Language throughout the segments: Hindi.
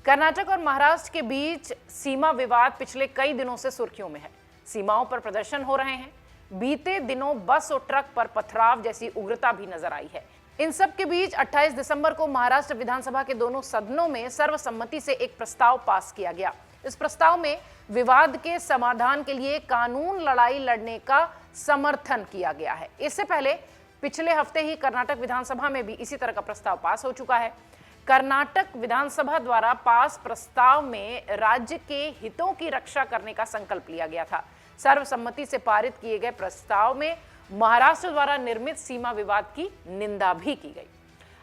कर्नाटक और महाराष्ट्र के बीच सीमा विवाद पिछले कई दिनों से सुर्खियों में है। सीमाओं पर प्रदर्शन हो रहे हैं। बीते दिनों बस और ट्रक पर पथराव जैसी उग्रता भी नजर आई है। इन सब के बीच 28 दिसंबर को महाराष्ट्र विधानसभा के दोनों सदनों में सर्वसम्मति से एक प्रस्ताव पास किया गया। इस प्रस्ताव में विवाद के समाधान के लिए कानून लड़ाई लड़ने का समर्थन किया गया है। इससे पहले पिछले हफ्ते ही कर्नाटक विधानसभा में भी इसी तरह का प्रस्ताव पास हो चुका है। कर्नाटक विधानसभा द्वारा पास प्रस्ताव में राज्य के हितों की रक्षा करने का संकल्प लिया गया था। सर्वसम्मति से पारित किए गए प्रस्ताव में महाराष्ट्र द्वारा निर्मित सीमा विवाद की निंदा भी की गई।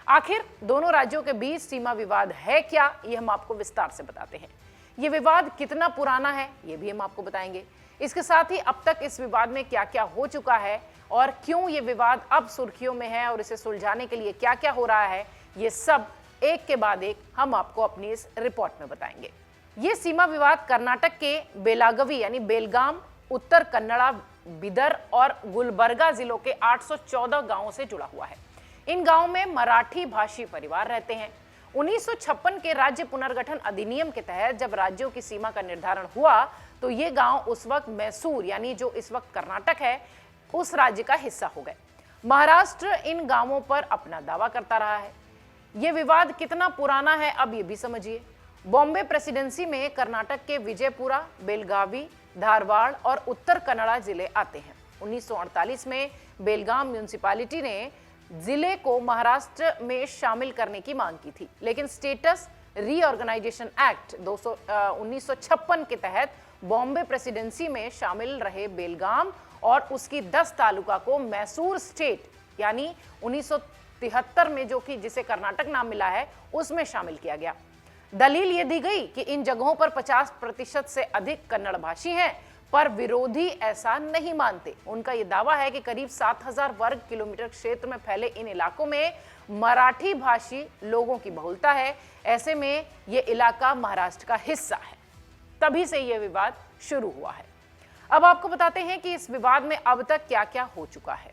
आखिर दोनों राज्यों के बीच सीमा विवाद है क्या, ये हम आपको विस्तार से बताते हैं। ये विवाद कितना पुराना है, ये भी हम आपको बताएंगे। इसके साथ ही अब तक इस विवाद में क्या क्या हो चुका है और क्यों ये विवाद अब सुर्खियों में है और इसे सुलझाने के लिए क्या क्या हो रहा है, ये सब एक के बाद एक हम आपको अपनी इस रिपोर्ट में बताएंगे। ये सीमा विवाद कर्नाटक के बेलागवी यानी बेलगाम, उत्तर कन्नड़ा, बिदर और गुलबर्गा जिलों के 814 गांवों से जुड़ा हुआ है। इन गांवों में मराठी भाषी परिवार रहते हैं। 1956 के राज्य पुनर्गठन अधिनियम के तहत जब राज्यों की सीमा का निर्धारण हुआ तो ये गांव उस वक्त मैसूर यानी जो इस वक्त कर्नाटक है उस राज्य का हिस्सा हो गए। महाराष्ट्र इन गांवों पर अपना दावा करता रहा है। ये विवाद कितना पुराना है अब ये भी समझिए। बॉम्बे प्रेसिडेंसी में कर्नाटक के विजयपुरा, बेलगावी, धारवाड़ और उत्तर कन्नड़ा जिले आते हैं। 1948 में बेलगाम म्यूनिसिपैलिटी ने जिले को महाराष्ट्र में शामिल करने की मांग की थी, लेकिन स्टेटस रीऑर्गेनाइजेशन एक्ट 1956 के तहत बॉम्बे प्रेसिडेंसी में शामिल रहे बेलगाम और उसकी 10 तालुका को मैसूर स्टेट यानी 1973 में जो कि जिसे कर्नाटक नाम मिला है उसमें शामिल किया गया। दलील ये दी गई कि इन जगहों पर 50% से अधिक कन्नड़ भाषी हैं, पर विरोधी ऐसा नहीं मानते। उनका यह दावा है कि करीब 7000 वर्ग किलोमीटर क्षेत्र में फैले इन इलाकों में मराठी भाषी लोगों की बहुलता है। ऐसे में यह इलाका महाराष्ट्र का हिस्सा है। तभी से यह विवाद शुरू हुआ है। अब आपको बताते हैं कि इस विवाद में अब तक क्या क्या हो चुका है।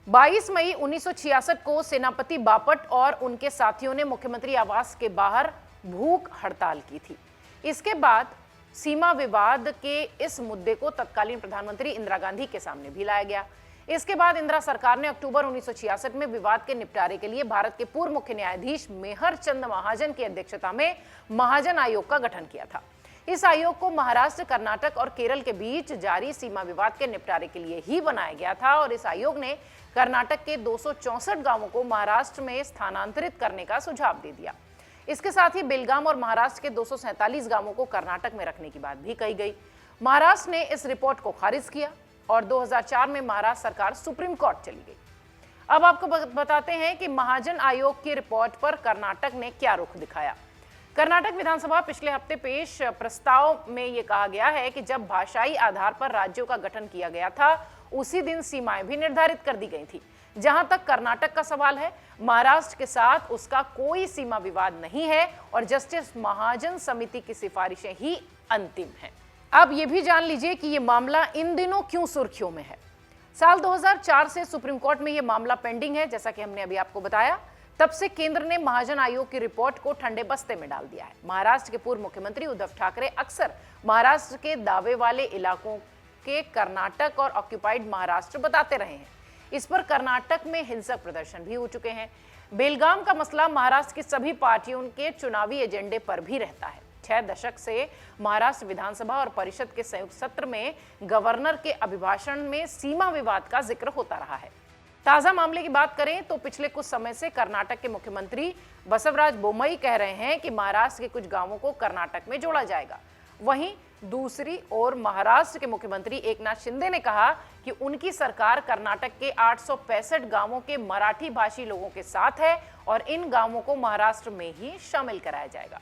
22 मई 1966 को सेनापति बापट और उनके साथियों ने मुख्यमंत्री आवास के बाहर भूख हड़ताल की थी। इसके बाद सीमा विवाद के इस मुद्दे को तत्कालीन प्रधानमंत्री इंदिरा गांधी के सामने भी लाया गया। इसके बाद इंदिरा सरकार ने अक्टूबर 1966 में विवाद के निपटारे के लिए भारत के पूर्व मुख्य न्यायाधीश मेहर चंद महाजन की अध्यक्षता में महाजन आयोग का गठन किया था। इस आयोग को महाराष्ट्र, कर्नाटक और केरल के बीच जारी सीमा विवाद के निपटारे के लिए ही बनाया गया था और इस आयोग ने कर्नाटक के 264 गांवों को महाराष्ट्र में स्थानांतरित करने का सुझाव दे दिया। इसके साथ ही बेलगाम और महाराष्ट्र के 247 गांवों को कर्नाटक में रखने की बात भी कही गई। महाराष्ट्र ने इस रिपोर्ट को खारिज किया और 2004 में महाराष्ट्र सरकार सुप्रीम कोर्ट चली गई। अब आपको बताते हैं कि महाजन आयोग की रिपोर्ट पर कर्नाटक ने क्या रुख दिखाया। कर्नाटक विधानसभा पिछले हफ्ते पेश प्रस्ताव में यह कहा गया है कि जब भाषाई आधार पर राज्यों का गठन किया गया था उसी दिन सीमाएं भी निर्धारित कर दी गई थी। जहां तक कर्नाटक का सवाल है, महाराष्ट्र के साथ उसका कोई सीमा विवाद नहीं है और जस्टिस महाजन समिति की सिफारिशें ही अंतिम हैं। अब यह भी जान लीजिए कि यह मामला इन दिनों क्यों सुर्खियों में है। साल 2004 से सुप्रीम कोर्ट में यह मामला पेंडिंग है, जैसा कि हमने अभी आपको बताया। तब से केंद्र ने महाजन आयोग की रिपोर्ट को ठंडे बस्ते में डाल दिया है। महाराष्ट्र के पूर्व मुख्यमंत्री उद्धव ठाकरे अक्सर महाराष्ट्र के दावे वाले इलाकों के कर्नाटक और ऑक्युपाइड महाराष्ट्र बताते रहे हैं। इस पर कर्नाटक में हिंसक प्रदर्शन भी हो चुके हैं। बेलगाम का मसला महाराष्ट्र की सभी पार्टियों के चुनावी एजेंडे पर भी रहता है। 6 दशक से महाराष्ट्र विधानसभा और परिषद के संयुक्त सत्र में गवर्नर के अभिभाषण में सीमा विवाद का जिक्र होता रहा है। ताजा मामले की बात करें तो पिछले कुछ समय से कर्नाटक के मुख्यमंत्री बसवराज बोम्मई कह रहे हैं कि महाराष्ट्र के कुछ गांवों को कर्नाटक में जोड़ा जाएगा। वहीं दूसरी ओर महाराष्ट्र के मुख्यमंत्री एकनाथ शिंदे ने कहा कि उनकी सरकार कर्नाटक के 865 गांवों के मराठी भाषी लोगों के साथ है और इन गांवों को महाराष्ट्र में ही शामिल कराया जाएगा।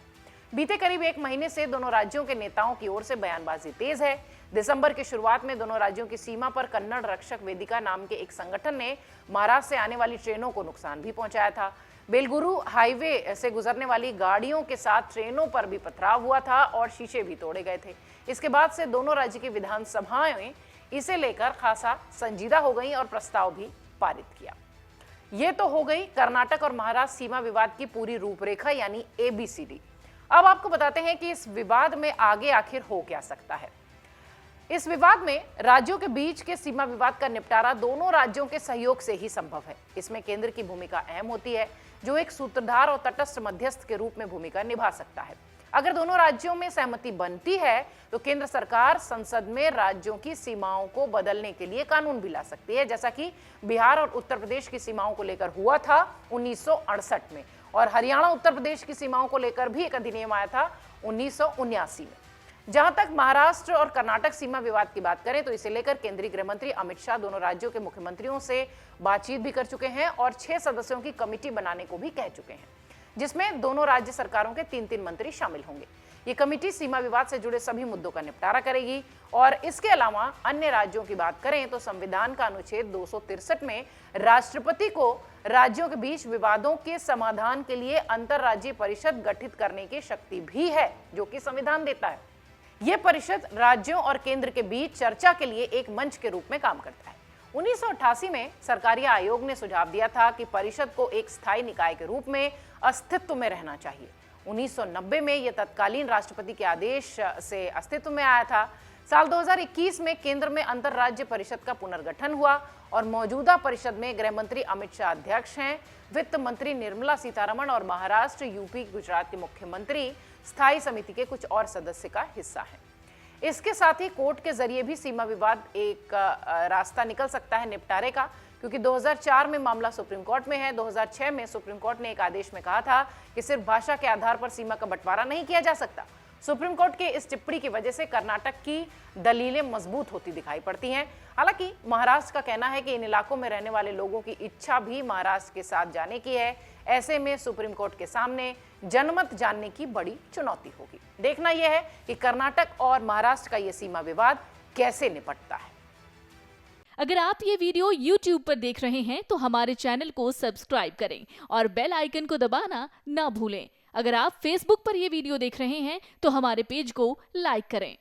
बीते करीब 1 महीने से दोनों राज्यों के नेताओं की ओर से बयानबाजी तेज है। दिसंबर की शुरुआत में दोनों राज्यों की सीमा पर कन्नड़ रक्षक वेदिका नाम के एक संगठन ने महाराष्ट्र से आने वाली ट्रेनों को नुकसान भी पहुंचाया था। बेलगुरु हाईवे से गुजरने वाली गाड़ियों के साथ ट्रेनों पर भी पथराव हुआ था और शीशे भी तोड़े गए थे। इसके बाद से दोनों राज्य की विधानसभाएं इसे लेकर खासा संजीदा हो गई और प्रस्ताव भी पारित किया। ये तो हो गई कर्नाटक और महाराष्ट्र सीमा विवाद की पूरी रूपरेखा यानी ABCD। अब आपको बताते हैं कि इस विवाद में आगे आखिर हो क्या सकता है। इस विवाद में राज्यों के बीच के सीमा विवाद का निपटारा दोनों राज्यों के सहयोग से ही संभव है। इसमें केंद्र की भूमिका अहम होती है, जो एक सूत्रधार और तटस्थ मध्यस्थ के रूप में भूमिका निभा सकता है। अगर दोनों राज्यों में सहमति बनती है तो केंद्र सरकार संसद में राज्यों की सीमाओं को बदलने के लिए कानून भी ला सकती है, जैसा कि बिहार और उत्तर प्रदेश की सीमाओं को लेकर हुआ था 1968 में, और हरियाणा उत्तर प्रदेश की सीमाओं को लेकर भी एक अधिनियम आया था 1979 में। जहां तक महाराष्ट्र और कर्नाटक सीमा विवाद की बात करें तो इसे लेकर केंद्रीय गृह मंत्री अमित शाह दोनों राज्यों के मुख्यमंत्रियों से बातचीत भी कर चुके हैं और 6 सदस्यों की कमेटी बनाने को भी कह चुके हैं, जिसमें दोनों राज्य सरकारों के 3-3 मंत्री शामिल होंगे। ये कमेटी सीमा विवाद से जुड़े सभी मुद्दों का निपटारा करेगी। और इसके अलावा अन्य राज्यों की बात करें तो संविधान का अनुच्छेद 263 में राष्ट्रपति को राज्यों के बीच विवादों के समाधान के लिए अंतर्राज्यीय परिषद गठित करने की शक्ति भी है, जो कि संविधान देता है। यह परिषद राज्यों और केंद्र के बीच चर्चा के लिए एक मंच के रूप में काम करता है। 1988 में सरकारी आयोग ने सुझाव दिया था कि परिषद को एक स्थायी निकाय के रूप में अस्तित्व में रहना चाहिए। 1990 में यह तत्कालीन राष्ट्रपति के आदेश से अस्तित्व में आया था। साल 2021 में केंद्र में अंतर्राज्य परिषद का पुनर्गठन हुआ और मौजूदा परिषद में गृह मंत्री अमित शाह अध्यक्ष हैं, वित्त मंत्री निर्मला सीतारमण और महाराष्ट्र, यूपी, गुजरात के मुख्यमंत्री स्थायी समिति के कुछ और सदस्य का हिस्सा हैं। इसके साथ ही कोर्ट के जरिए भी सीमा विवाद एक रास्ता निकल सकता है निपटारे का, क्योंकि 2004 में मामला सुप्रीम कोर्ट में है। 2006 में सुप्रीम कोर्ट ने एक आदेश में कहा था कि सिर्फ भाषा के आधार पर सीमा का बंटवारा नहीं किया जा सकता। सुप्रीम कोर्ट के इस टिप्पणी की वजह से कर्नाटक की दलीलें मजबूत होती दिखाई पड़ती हैं। हालांकि महाराष्ट्र का कहना है कि इन इलाकों में रहने वाले लोगों की इच्छा भी महाराष्ट्र के साथ जाने की है। ऐसे में सुप्रीम कोर्ट के सामने जनमत जानने की बड़ी चुनौती होगी। देखना यह है कि कर्नाटक और महाराष्ट्र का यह सीमा विवाद कैसे निपटता है। अगर आप ये वीडियो YouTube पर देख रहे हैं तो हमारे चैनल को सब्सक्राइब करें और बेल आइकन को दबाना ना भूलें। अगर आप Facebook पर ये वीडियो देख रहे हैं तो हमारे पेज को लाइक करें।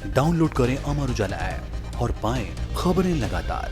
डाउनलोड करें अमर उजाला ऐप और पाएं खबरें लगातार।